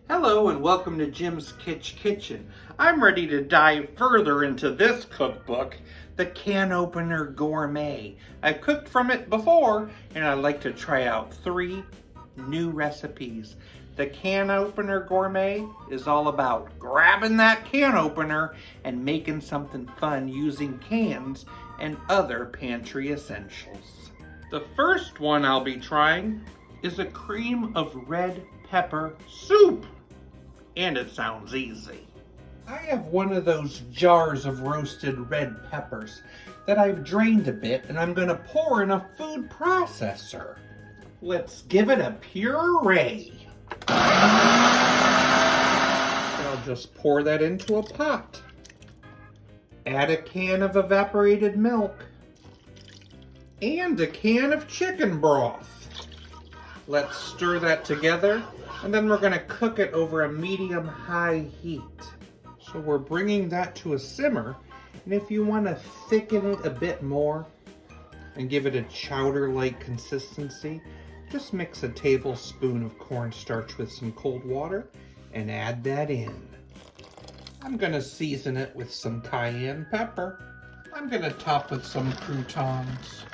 Hello and welcome to Jim's Kitsch Kitchen. I'm ready to dive further into this cookbook, the Can Opener Gourmet. I've cooked from it before and I'd like to try out 3 new recipes. The Can Opener Gourmet is all about grabbing that can opener and making something fun using cans and other pantry essentials. The first one I'll be trying is a cream of red pepper soup. And it sounds easy. I have one of those jars of roasted red peppers that I've drained a bit and I'm going to pour in a food processor. Let's give it a puree. I'll just pour that into a pot. Add a can of evaporated milk and a can of chicken broth. Let's stir that together, and then we're going to cook it over a medium-high heat. So we're bringing that to a simmer, and if you want to thicken it a bit more and give it a chowder-like consistency, just mix a tablespoon of cornstarch with some cold water and add that in. I'm going to season it with some cayenne pepper. I'm going to top with some croutons.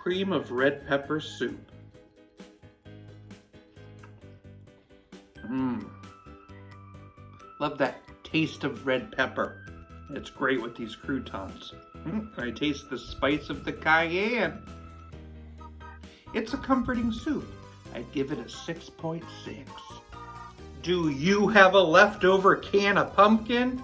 Cream of red pepper soup. Love that taste of red pepper. It's great with these croutons. I taste the spice of the cayenne. It's a comforting soup. I'd give it a 6.6. Do you have a leftover can of pumpkin?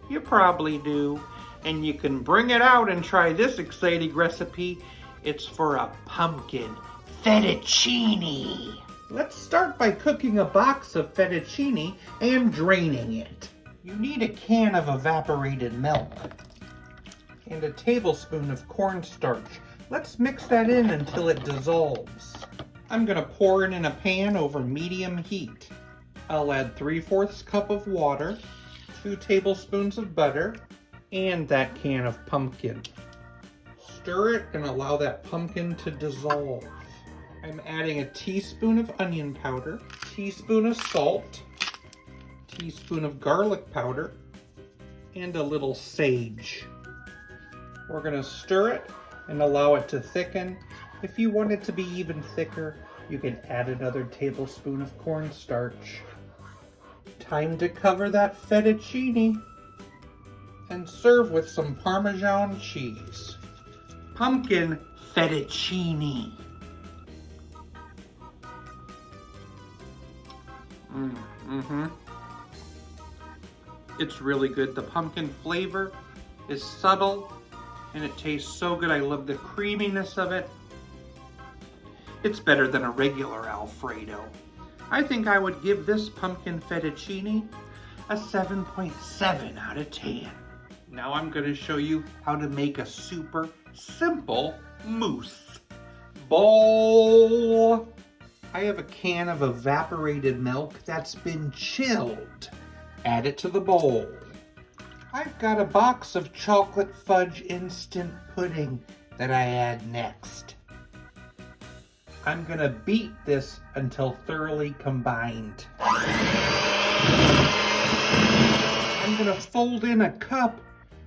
You probably do. And you can bring it out and try this exciting recipe. It's for a pumpkin fettuccine. Let's start by cooking a box of fettuccine and draining it. You need a can of evaporated milk and a tablespoon of cornstarch. Let's mix that in until it dissolves. I'm going to pour it in a pan over medium heat. I'll add 3/4 cup of water, 2 tablespoons of butter, and that can of pumpkin. Stir it and allow that pumpkin to dissolve. I'm adding a teaspoon of onion powder, teaspoon of salt, teaspoon of garlic powder, and a little sage. We're going to stir it and allow it to thicken. If you want it to be even thicker, you can add another tablespoon of cornstarch. Time to cover that fettuccine and serve with some Parmesan cheese. Pumpkin fettuccine. It's really good. The pumpkin flavor is subtle and it tastes so good. I love the creaminess of it. It's better than a regular Alfredo. I think I would give this pumpkin fettuccine a 7.7 out of 10. Now I'm going to show you how to make a super simple mousse bowl. I have a can of evaporated milk that's been chilled. Add it to the bowl. I've got a box of chocolate fudge instant pudding that I add next. I'm going to beat this until thoroughly combined. I'm going to fold in a cup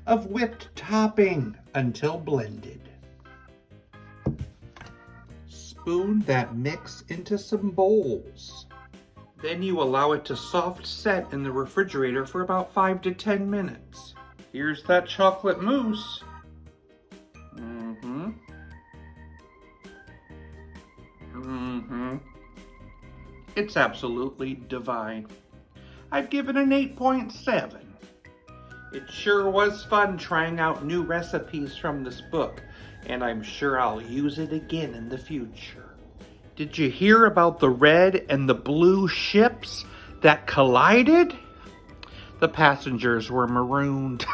of whipped topping until blended. Spoon that mix into some bowls. Then you allow it to soft set in the refrigerator for about 5 to 10 minutes. Here's that chocolate mousse. It's absolutely divine. I'd give it an 8.7. It sure was fun trying out new recipes from this book, and I'm sure I'll use it again in the future. Did you hear about the red and the blue ships that collided? The passengers were marooned.